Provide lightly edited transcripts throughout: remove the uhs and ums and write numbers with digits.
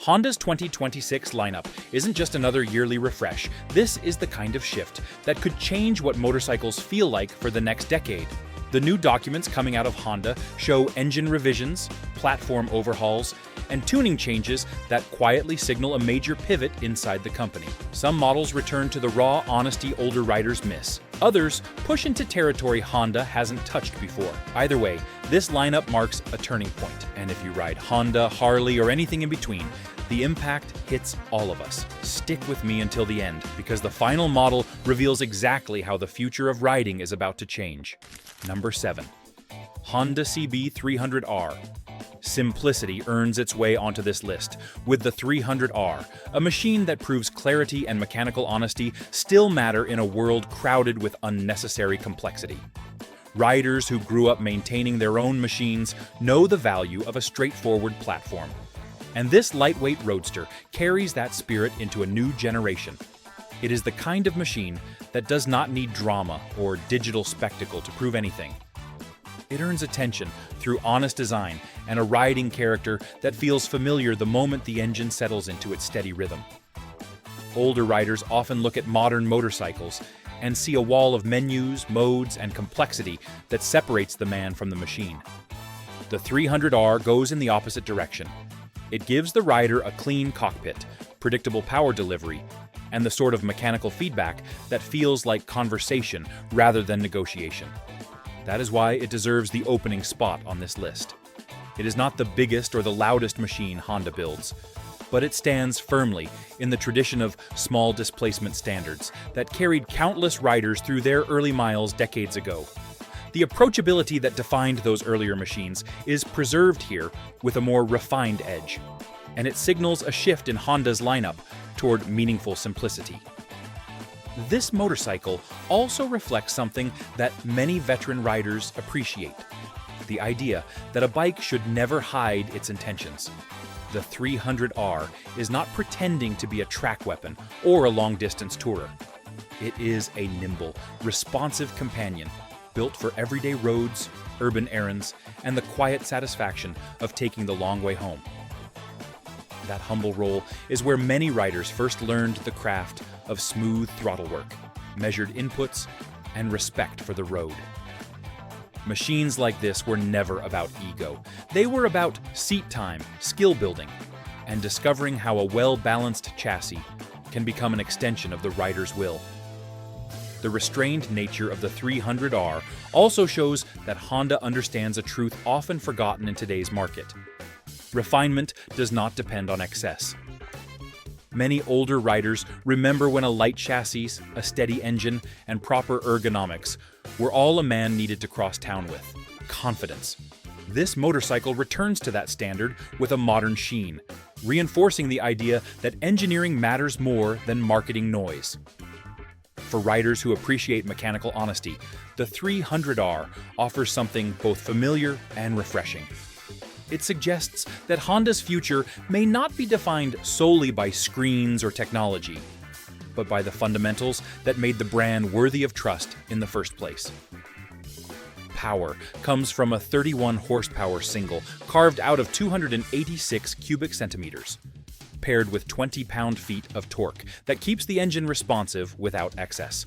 Honda's 2026 lineup isn't just another yearly refresh. This is the kind of shift that could change what motorcycles feel like for the next decade. The new documents coming out of Honda show engine revisions, platform overhauls, and tuning changes that quietly signal a major pivot inside the company. Some models return to the raw honesty older riders miss. Others push into territory Honda hasn't touched before. Either way, this lineup marks a turning point. And if you ride Honda, Harley, or anything in between, the impact hits all of us. Stick with me until the end, because the final model reveals exactly how the future of riding is about to change. Number 7. Honda CB300R. Simplicity earns its way onto this list, with the 300R, a machine that proves clarity and mechanical honesty still matter in a world crowded with unnecessary complexity. Riders who grew up maintaining their own machines know the value of a straightforward platform. And this lightweight roadster carries that spirit into a new generation. It is the kind of machine that does not need drama or digital spectacle to prove anything. It earns attention through honest design and a riding character that feels familiar the moment the engine settles into its steady rhythm. Older riders often look at modern motorcycles and see a wall of menus, modes, and complexity that separates the man from the machine. The 300R goes in the opposite direction. It gives the rider a clean cockpit, predictable power delivery, and the sort of mechanical feedback that feels like conversation rather than negotiation. That is why it deserves the opening spot on this list. It is not the biggest or the loudest machine Honda builds, but it stands firmly in the tradition of small displacement standards that carried countless riders through their early miles decades ago. The approachability that defined those earlier machines is preserved here with a more refined edge, and it signals a shift in Honda's lineup toward meaningful simplicity. This motorcycle also reflects something that many veteran riders appreciate: the idea that a bike should never hide its intentions. The 300R is not pretending to be a track weapon or a long-distance tourer. It is a nimble, responsive companion built for everyday roads, urban errands, and the quiet satisfaction of taking the long way home. That humble role is where many riders first learned the craft of smooth throttle work, measured inputs, and respect for the road. Machines like this were never about ego. They were about seat time, skill building, and discovering how a well-balanced chassis can become an extension of the rider's will. The restrained nature of the 300R also shows that Honda understands a truth often forgotten in today's market. Refinement does not depend on excess. Many older riders remember when a light chassis, a steady engine, and proper ergonomics were all a man needed to cross town with. Confidence. This motorcycle returns to that standard with a modern sheen, reinforcing the idea that engineering matters more than marketing noise. For riders who appreciate mechanical honesty, the 300R offers something both familiar and refreshing. It suggests that Honda's future may not be defined solely by screens or technology, but by the fundamentals that made the brand worthy of trust in the first place. Power comes from a 31 horsepower single carved out of 286 cubic centimeters, paired with 20 pound-feet of torque that keeps the engine responsive without excess.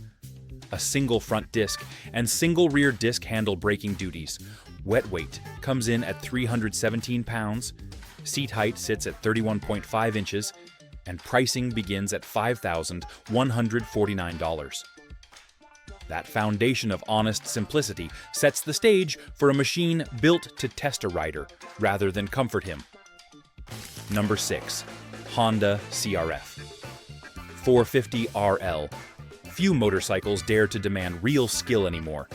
A single front disc and single rear disc handle braking duties. Wet weight comes in at 317 pounds, seat height sits at 31.5 inches, and pricing begins at $5,149. That foundation of honest simplicity sets the stage for a machine built to test a rider rather than comfort him. Number 6. Honda CRF 450 RL. Few motorcycles dare to demand real skill anymore.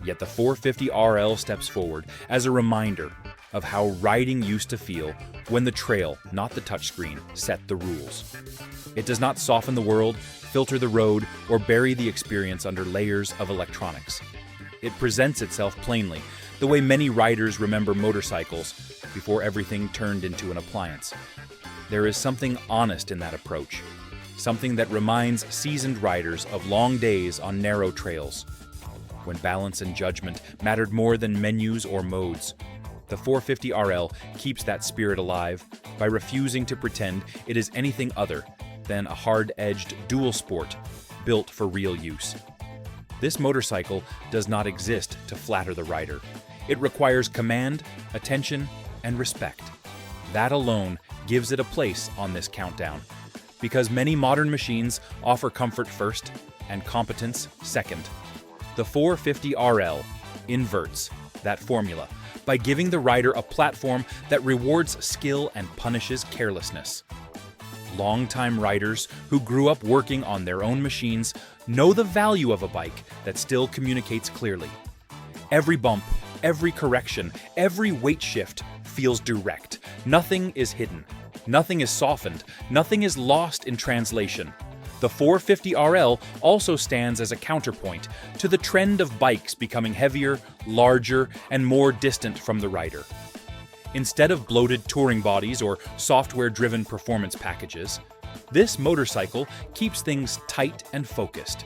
Yet the 450 RL steps forward as a reminder of how riding used to feel when the trail, not the touchscreen, set the rules. It does not soften the world, filter the road, or bury the experience under layers of electronics. It presents itself plainly, the way many riders remember motorcycles before everything turned into an appliance. There is something honest in that approach, something that reminds seasoned riders of long days on narrow trails, when balance and judgment mattered more than menus or modes. The 450RL keeps that spirit alive by refusing to pretend it is anything other than a hard-edged dual sport built for real use. This motorcycle does not exist to flatter the rider. It requires command, attention, and respect. That alone gives it a place on this countdown, because many modern machines offer comfort first and competence second. The 450RL inverts that formula by giving the rider a platform that rewards skill and punishes carelessness. Longtime riders who grew up working on their own machines know the value of a bike that still communicates clearly. Every bump, every correction, every weight shift feels direct. Nothing is hidden. Nothing is softened. Nothing is lost in translation. The 450RL also stands as a counterpoint to the trend of bikes becoming heavier, larger, and more distant from the rider. Instead of bloated touring bodies or software-driven performance packages, this motorcycle keeps things tight and focused.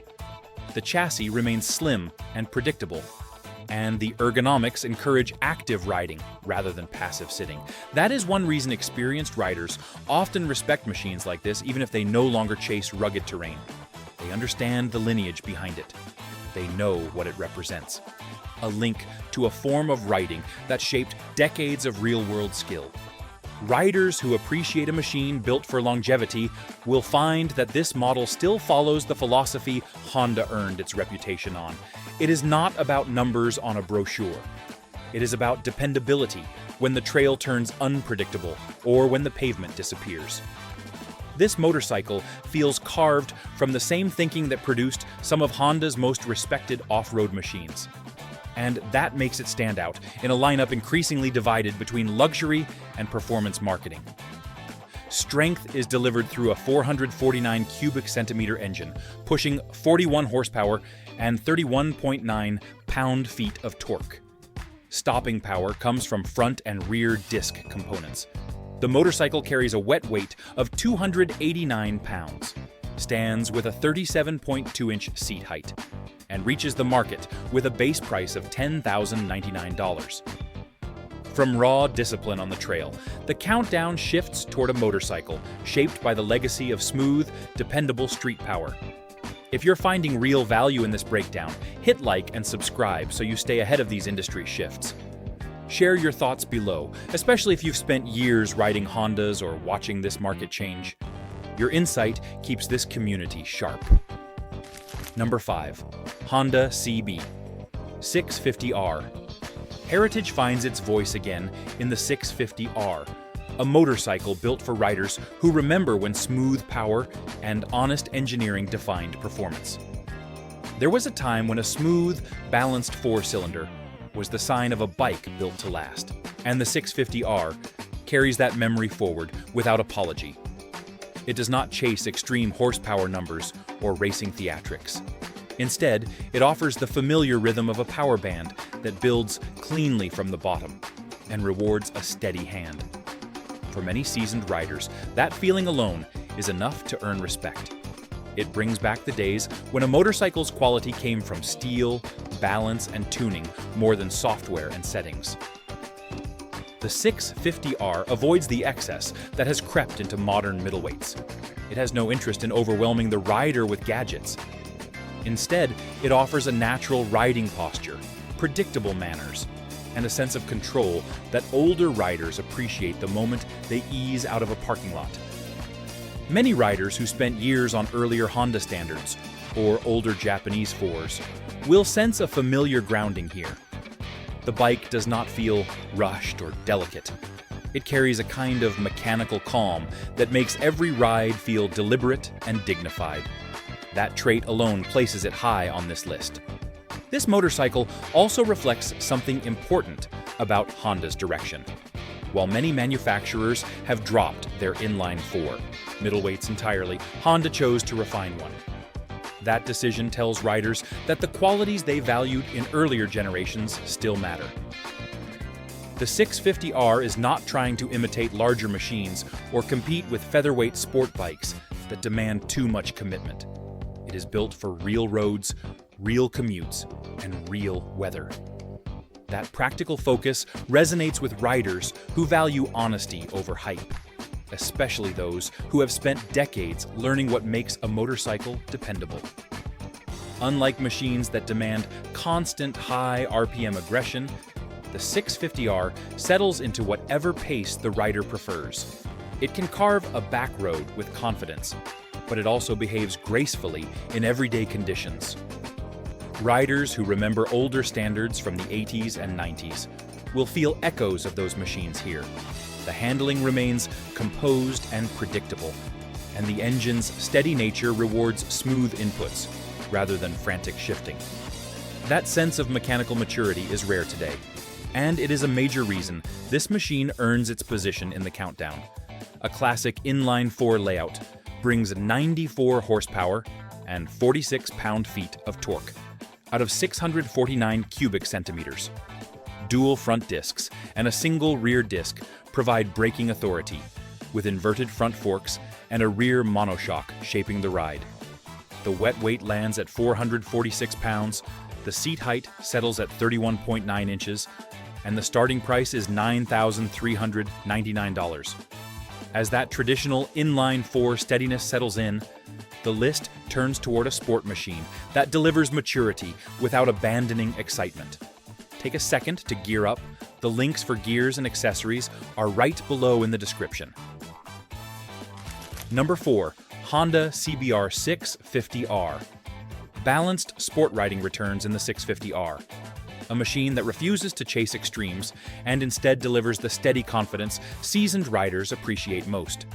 The chassis remains slim and predictable, and the ergonomics encourage active riding rather than passive sitting. That is one reason experienced riders often respect machines like this, even if they no longer chase rugged terrain. They understand the lineage behind it. They know what it represents. A link to a form of riding that shaped decades of real-world skill. Riders who appreciate a machine built for longevity will find that this model still follows the philosophy Honda earned its reputation on. It is not about numbers on a brochure. It is about dependability when the trail turns unpredictable or when the pavement disappears. This motorcycle feels carved from the same thinking that produced some of Honda's most respected off-road machines. And that makes it stand out in a lineup increasingly divided between luxury and performance marketing. Strength is delivered through a 449 cubic centimeter engine, pushing 41 horsepower and 31.9 pound-feet of torque. Stopping power comes from front and rear disc components. The motorcycle carries a wet weight of 289 pounds, stands with a 37.2-inch seat height, and reaches the market with a base price of $10,099. From raw discipline on the trail, the countdown shifts toward a motorcycle shaped by the legacy of smooth, dependable street power. If you're finding real value in this breakdown, hit like and subscribe so you stay ahead of these industry shifts. Share your thoughts below, especially if you've spent years riding Hondas or watching this market change. Your insight keeps this community sharp. Number 5. Honda CB 650R. Heritage finds its voice again in the 650R, a motorcycle built for riders who remember when smooth power and honest engineering defined performance. There was a time when a smooth, balanced four-cylinder was the sign of a bike built to last, and the 650R carries that memory forward without apology. It does not chase extreme horsepower numbers or racing theatrics. Instead, it offers the familiar rhythm of a power band that builds cleanly from the bottom and rewards a steady hand. For many seasoned riders, that feeling alone is enough to earn respect. It brings back the days when a motorcycle's quality came from steel, balance, and tuning more than software and settings. The 650R avoids the excess that has crept into modern middleweights. It has no interest in overwhelming the rider with gadgets. Instead, it offers a natural riding posture, predictable manners, and a sense of control that older riders appreciate the moment they ease out of a parking lot. Many riders who spent years on earlier Honda standards, or older Japanese fours, will sense a familiar grounding here. The bike does not feel rushed or delicate. It carries a kind of mechanical calm that makes every ride feel deliberate and dignified. That trait alone places it high on this list. This motorcycle also reflects something important about Honda's direction. While many manufacturers have dropped their inline-four middleweights entirely, Honda chose to refine one. That decision tells riders that the qualities they valued in earlier generations still matter. The 650R is not trying to imitate larger machines or compete with featherweight sport bikes that demand too much commitment. It is built for real roads, real commutes, and real weather. That practical focus resonates with riders who value honesty over hype, especially those who have spent decades learning what makes a motorcycle dependable. Unlike machines that demand constant high RPM aggression, the 650R settles into whatever pace the rider prefers. It can carve a back road with confidence, but it also behaves gracefully in everyday conditions. Riders who remember older standards from the 80s and 90s will feel echoes of those machines here. The handling remains composed and predictable, and the engine's steady nature rewards smooth inputs rather than frantic shifting. That sense of mechanical maturity is rare today, and it is a major reason this machine earns its position in the countdown. A classic inline-four layout brings 94 horsepower and 46 pound-feet of torque out of 649 cubic centimeters. Dual front discs and a single rear disc provide braking authority, with inverted front forks and a rear monoshock shaping the ride. The wet weight lands at 446 pounds, the seat height settles at 31.9 inches, and the starting price is $9,399. As that traditional inline-four steadiness settles in, the list turns toward a sport machine that delivers maturity without abandoning excitement. Take a second to gear up. The links for gears and accessories are right below in the description. Number 4. Honda CBR 650R. Balanced sport riding returns in the 650R. A machine that refuses to chase extremes and instead delivers the steady confidence seasoned riders appreciate most.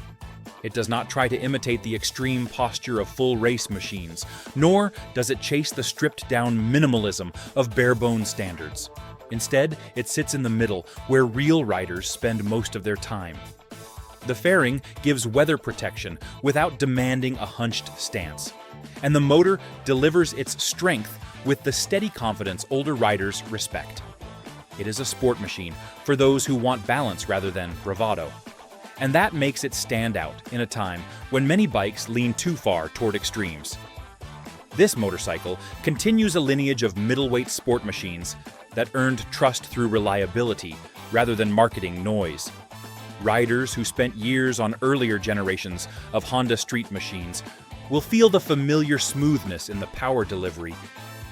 It does not try to imitate the extreme posture of full race machines, nor does it chase the stripped-down minimalism of bare-bones standards. Instead, it sits in the middle, where real riders spend most of their time. The fairing gives weather protection without demanding a hunched stance, and the motor delivers its strength with the steady confidence older riders respect. It is a sport machine for those who want balance rather than bravado. And that makes it stand out in a time when many bikes lean too far toward extremes. This motorcycle continues a lineage of middleweight sport machines that earned trust through reliability rather than marketing noise. Riders who spent years on earlier generations of Honda street machines will feel the familiar smoothness in the power delivery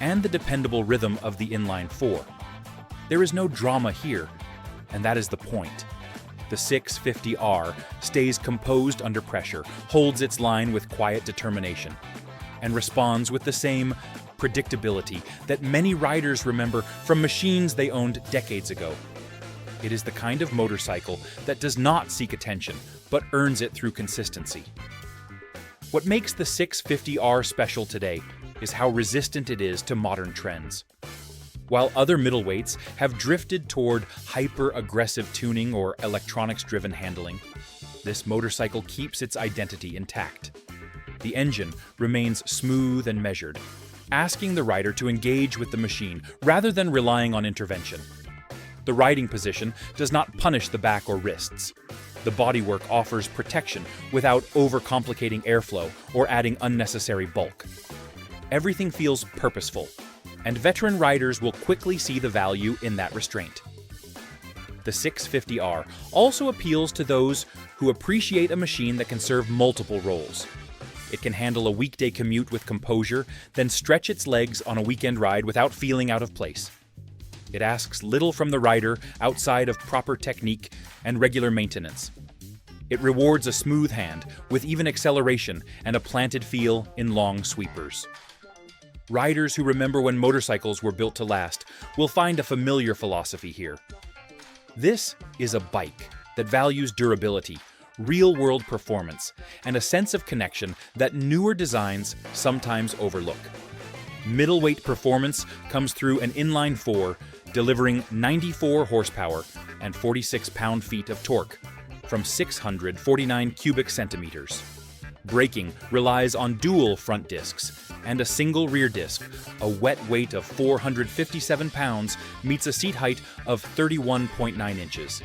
and the dependable rhythm of the inline-four. There is no drama here, and that is the point. The 650R stays composed under pressure, holds its line with quiet determination, and responds with the same predictability that many riders remember from machines they owned decades ago. It is the kind of motorcycle that does not seek attention, but earns it through consistency. What makes the 650R special today is how resistant it is to modern trends. While other middleweights have drifted toward hyper-aggressive tuning or electronics-driven handling, this motorcycle keeps its identity intact. The engine remains smooth and measured, asking the rider to engage with the machine rather than relying on intervention. The riding position does not punish the back or wrists. The bodywork offers protection without overcomplicating airflow or adding unnecessary bulk. Everything feels purposeful, and veteran riders will quickly see the value in that restraint. The 650R also appeals to those who appreciate a machine that can serve multiple roles. It can handle a weekday commute with composure, then stretch its legs on a weekend ride without feeling out of place. It asks little from the rider outside of proper technique and regular maintenance. It rewards a smooth hand with even acceleration and a planted feel in long sweepers. Riders who remember when motorcycles were built to last will find a familiar philosophy here. This is a bike that values durability, real-world performance, and a sense of connection that newer designs sometimes overlook. Middleweight performance comes through an inline-four, delivering 94 horsepower and 46 pound-feet of torque from 649 cubic centimeters. Braking relies on dual front discs and a single rear disc. A wet weight of 457 pounds meets a seat height of 31.9 inches.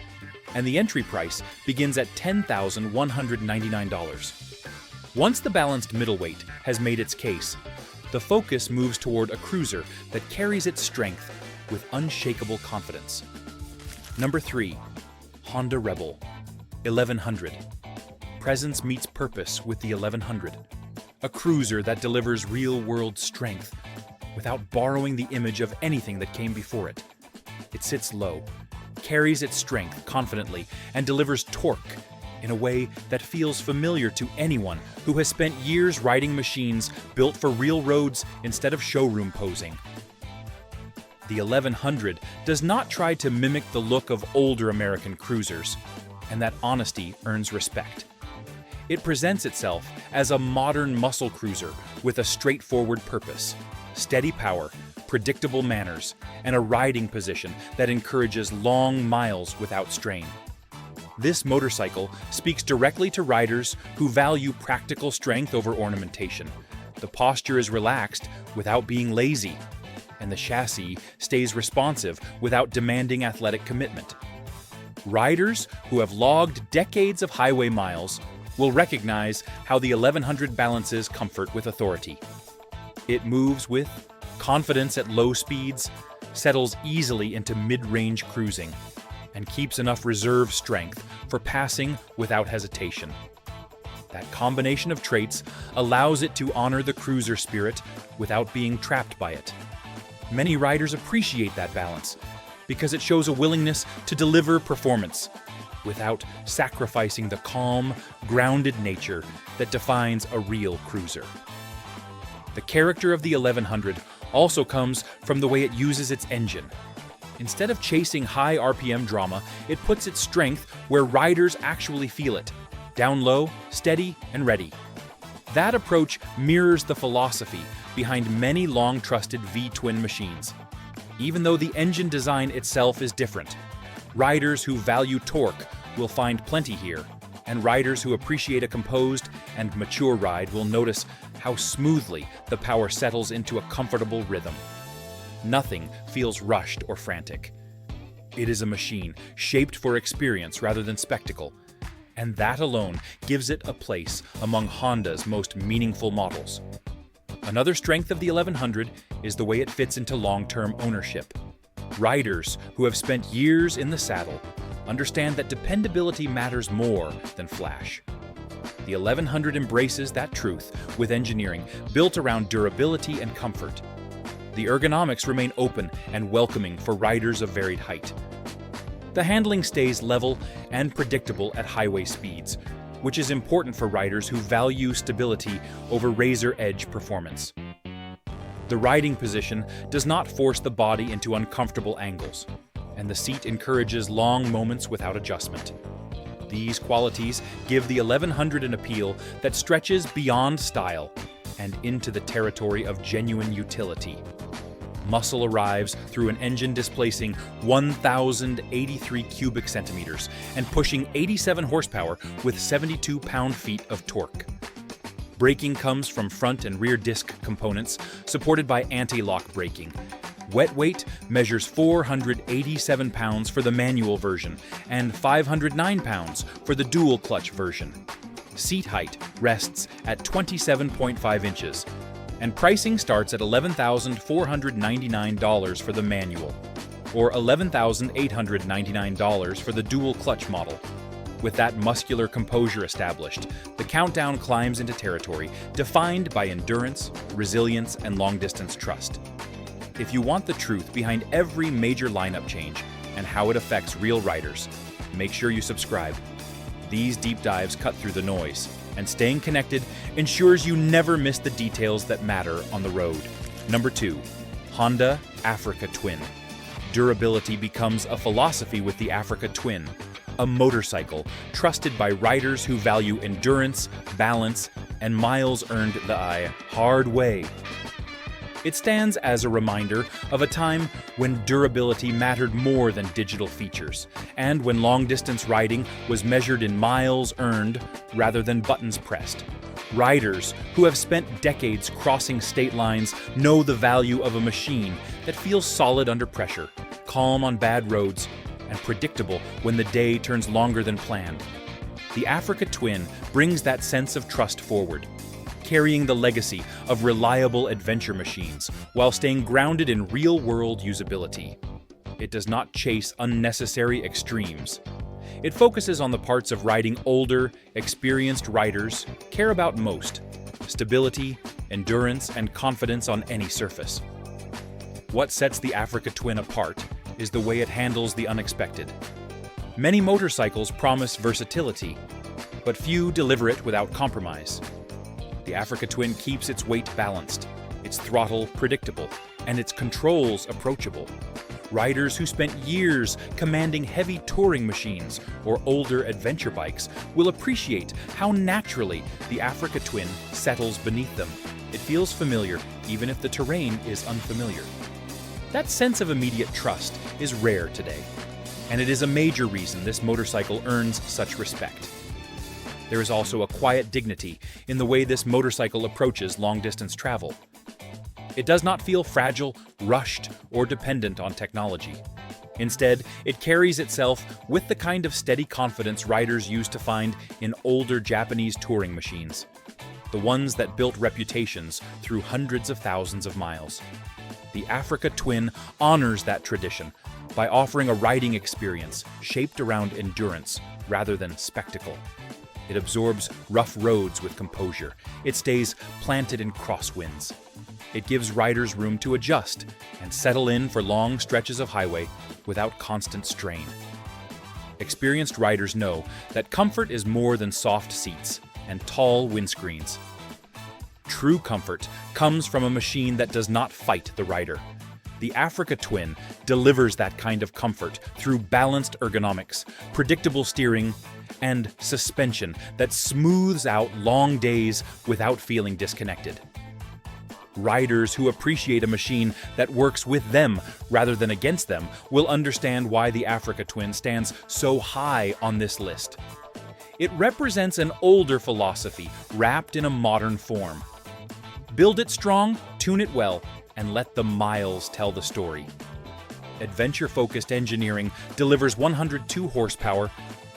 And the entry price begins at $10,199. Once the balanced middleweight has made its case, the focus moves toward a cruiser that carries its strength with unshakable confidence. Number 3. Honda Rebel 1100. Presence meets purpose with the 1100. A cruiser that delivers real-world strength without borrowing the image of anything that came before it. It sits low, carries its strength confidently, and delivers torque in a way that feels familiar to anyone who has spent years riding machines built for real roads instead of showroom posing. The 1100 does not try to mimic the look of older American cruisers, and that honesty earns respect. It presents itself as a modern muscle cruiser with a straightforward purpose, steady power, predictable manners, and a riding position that encourages long miles without strain. This motorcycle speaks directly to riders who value practical strength over ornamentation. The posture is relaxed without being lazy, and the chassis stays responsive without demanding athletic commitment. Riders who have logged decades of highway miles will recognize how the 1100 balances comfort with authority. It moves with confidence at low speeds, settles easily into mid-range cruising, and keeps enough reserve strength for passing without hesitation. That combination of traits allows it to honor the cruiser spirit without being trapped by it. Many riders appreciate that balance because it shows a willingness to deliver performance without sacrificing the calm, grounded nature that defines a real cruiser. The character of the 1100 also comes from the way it uses its engine. Instead of chasing high RPM drama, it puts its strength where riders actually feel it, down low, steady, and ready. That approach mirrors the philosophy behind many long-trusted V-twin machines. Even though the engine design itself is different, riders who value torque will find plenty here, and riders who appreciate a composed and mature ride will notice how smoothly the power settles into a comfortable rhythm. Nothing feels rushed or frantic. It is a machine shaped for experience rather than spectacle, and that alone gives it a place among Honda's most meaningful models. Another strength of the 1100 is the way it fits into long-term ownership. Riders who have spent years in the saddle understand that dependability matters more than flash. The 1100 embraces that truth with engineering built around durability and comfort. The ergonomics remain open and welcoming for riders of varied height. The handling stays level and predictable at highway speeds, which is important for riders who value stability over razor-edge performance. The riding position does not force the body into uncomfortable angles, and the seat encourages long moments without adjustment. These qualities give the 1100 an appeal that stretches beyond style and into the territory of genuine utility. Muscle arrives through an engine displacing 1,083 cubic centimeters and pushing 87 horsepower with 72 pound-feet of torque. Braking comes from front and rear disc components supported by anti-lock braking. Wet weight measures 487 pounds for the manual version and 509 pounds for the dual clutch version. Seat height rests at 27.5 inches, and pricing starts at $11,499 for the manual, or $11,899 for the dual clutch model. With that muscular composure established, the countdown climbs into territory defined by endurance, resilience, and long-distance trust. If you want the truth behind every major lineup change and how it affects real riders, make sure you subscribe. These deep dives cut through the noise, and staying connected ensures you never miss the details that matter on the road. Number 2. Honda Africa Twin. Durability becomes a philosophy with the Africa Twin, a motorcycle trusted by riders who value endurance, balance, and miles earned the hard way. It stands as a reminder of a time when durability mattered more than digital features, and when long-distance riding was measured in miles earned rather than buttons pressed. Riders who have spent decades crossing state lines know the value of a machine that feels solid under pressure, calm on bad roads, and predictable when the day turns longer than planned. The Africa Twin brings that sense of trust forward. carrying the legacy of reliable adventure machines while staying grounded in real-world usability. It does not chase unnecessary extremes. It focuses on the parts of riding older, experienced riders care about most: stability, endurance, and confidence on any surface. What sets the Africa Twin apart is the way it handles the unexpected. Many motorcycles promise versatility, but few deliver it without compromise. The Africa Twin keeps its weight balanced, its throttle predictable, and its controls approachable. Riders who spent years commanding heavy touring machines or older adventure bikes will appreciate how naturally the Africa Twin settles beneath them. It feels familiar, even if the terrain is unfamiliar. That sense of immediate trust is rare today, and it is a major reason this motorcycle earns such respect. There is also a quiet dignity in the way this motorcycle approaches long-distance travel. It does not feel fragile, rushed, or dependent on technology. Instead, it carries itself with the kind of steady confidence riders used to find in older Japanese touring machines, the ones that built reputations through hundreds of thousands of miles. The Africa Twin honors that tradition by offering a riding experience shaped around endurance rather than spectacle. It absorbs rough roads with composure. It stays planted in crosswinds. It gives riders room to adjust and settle in for long stretches of highway without constant strain. Experienced riders know that comfort is more than soft seats and tall windscreens. True comfort comes from a machine that does not fight the rider. The Africa Twin delivers that kind of comfort through balanced ergonomics, predictable steering, and suspension that smooths out long days without feeling disconnected. Riders who appreciate a machine that works with them rather than against them will understand why the Africa Twin stands so high on this list. It represents an older philosophy wrapped in a modern form. Build it strong, tune it well, and let the miles tell the story. Adventure-focused engineering delivers 102 horsepower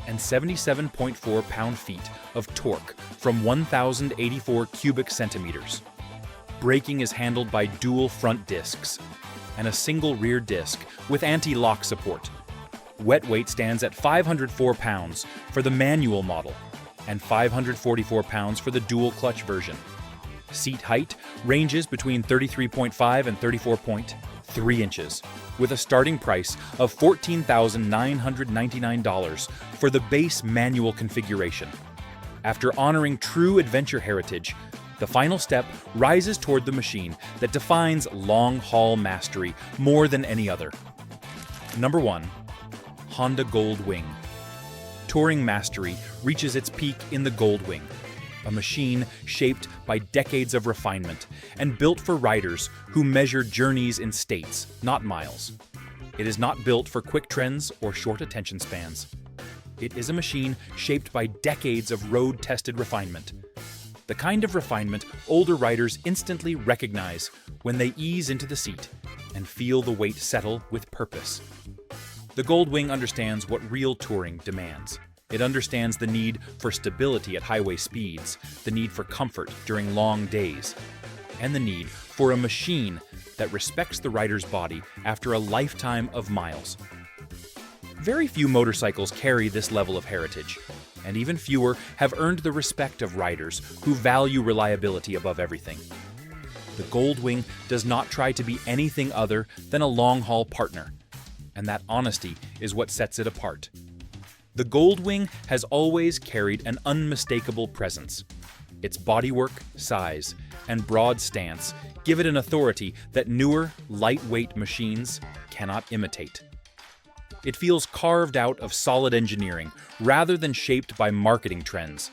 and 77.4 pound-feet of torque from 1,084 cubic centimeters. Braking is handled by dual front discs and a single rear disc with anti-lock support. Wet weight stands at 504 pounds for the manual model and 544 pounds for the dual clutch version. Seat height ranges between 33.5 and 34.3 inches, with a starting price of $14,999 for the base manual configuration. After honoring true adventure heritage, the final step rises toward the machine that defines long-haul mastery more than any other. Number 1. Honda Gold Wing. Touring mastery reaches its peak in the Gold Wing, a machine shaped by decades of refinement and built for riders who measure journeys in states, not miles. It is not built for quick trends or short attention spans. It is a machine shaped by decades of road-tested refinement. The kind of refinement older riders instantly recognize when they ease into the seat and feel the weight settle with purpose. The Gold Wing understands what real touring demands. It understands the need for stability at highway speeds, the need for comfort during long days, and the need for a machine that respects the rider's body after a lifetime of miles. Very few motorcycles carry this level of heritage, and even fewer have earned the respect of riders who value reliability above everything. The Gold Wing does not try to be anything other than a long-haul partner, and that honesty is what sets it apart. The Gold Wing has always carried an unmistakable presence. Its bodywork, size, and broad stance give it an authority that newer, lightweight machines cannot imitate. It feels carved out of solid engineering rather than shaped by marketing trends.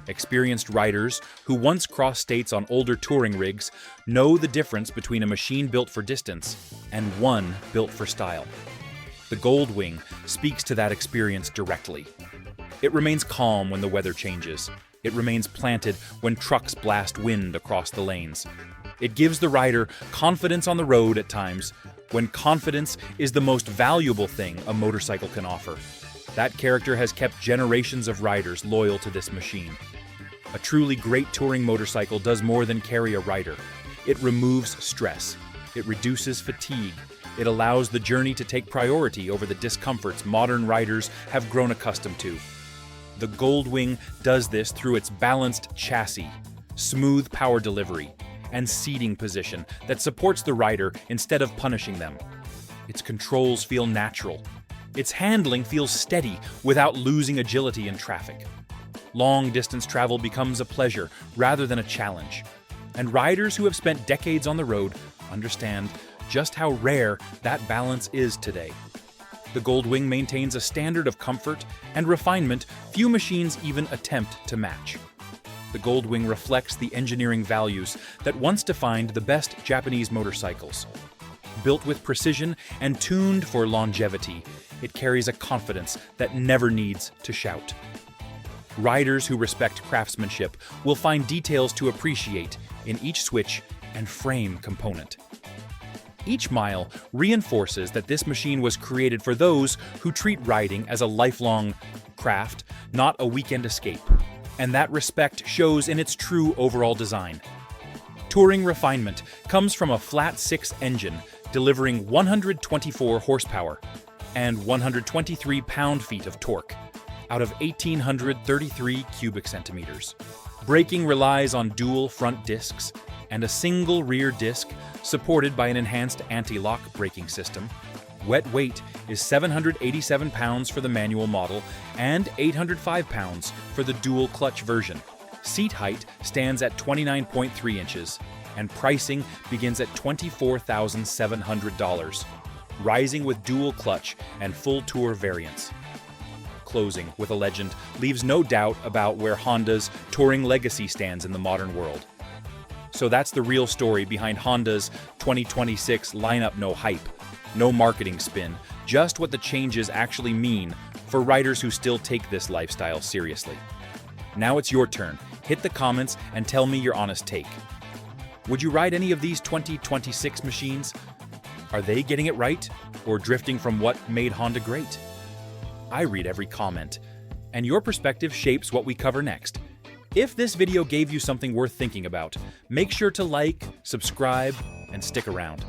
Experienced riders who once crossed states on older touring rigs know the difference between a machine built for distance and one built for style. The Gold Wing speaks to that experience directly. It remains calm when the weather changes. It remains planted when trucks blast wind across the lanes. It gives the rider confidence on the road at times, when confidence is the most valuable thing a motorcycle can offer. That character has kept generations of riders loyal to this machine. A truly great touring motorcycle does more than carry a rider. It removes stress. It reduces fatigue. It allows the journey to take priority over the discomforts modern riders have grown accustomed to. The Goldwing does this through its balanced chassis, smooth power delivery, and seating position that supports the rider instead of punishing them. Its controls feel natural. Its handling feels steady without losing agility in traffic. Long-distance travel becomes a pleasure rather than a challenge. And riders who have spent decades on the road understand just how rare that balance is today. The Goldwing maintains a standard of comfort and refinement few machines even attempt to match. The Goldwing reflects the engineering values that once defined the best Japanese motorcycles. Built with precision and tuned for longevity, it carries a confidence that never needs to shout. Riders who respect craftsmanship will find details to appreciate in each switch and frame component. Each mile reinforces that this machine was created for those who treat riding as a lifelong craft, not a weekend escape. And that respect shows in its true overall design. Touring refinement comes from a flat-six engine delivering 124 horsepower and 123 pound-feet of torque out of 1,833 cubic centimeters. Braking relies on dual front discs and a single rear disc supported by an enhanced anti-lock braking system. Wet weight is 787 pounds for the manual model and 805 pounds for the dual clutch version. Seat height stands at 29.3 inches, and pricing begins at $24,700, rising with dual clutch and full tour variants. Closing with a legend leaves no doubt about where Honda's touring legacy stands in the modern world. So that's the real story behind Honda's 2026 lineup. No hype, no marketing spin, just what the changes actually mean for riders who still take this lifestyle seriously. Now it's your turn. Hit the comments and tell me your honest take. Would you ride any of these 2026 machines? Are they getting it right or drifting from what made Honda great? I read every comment, and your perspective shapes what we cover next. If this video gave you something worth thinking about, make sure to like, subscribe, and stick around.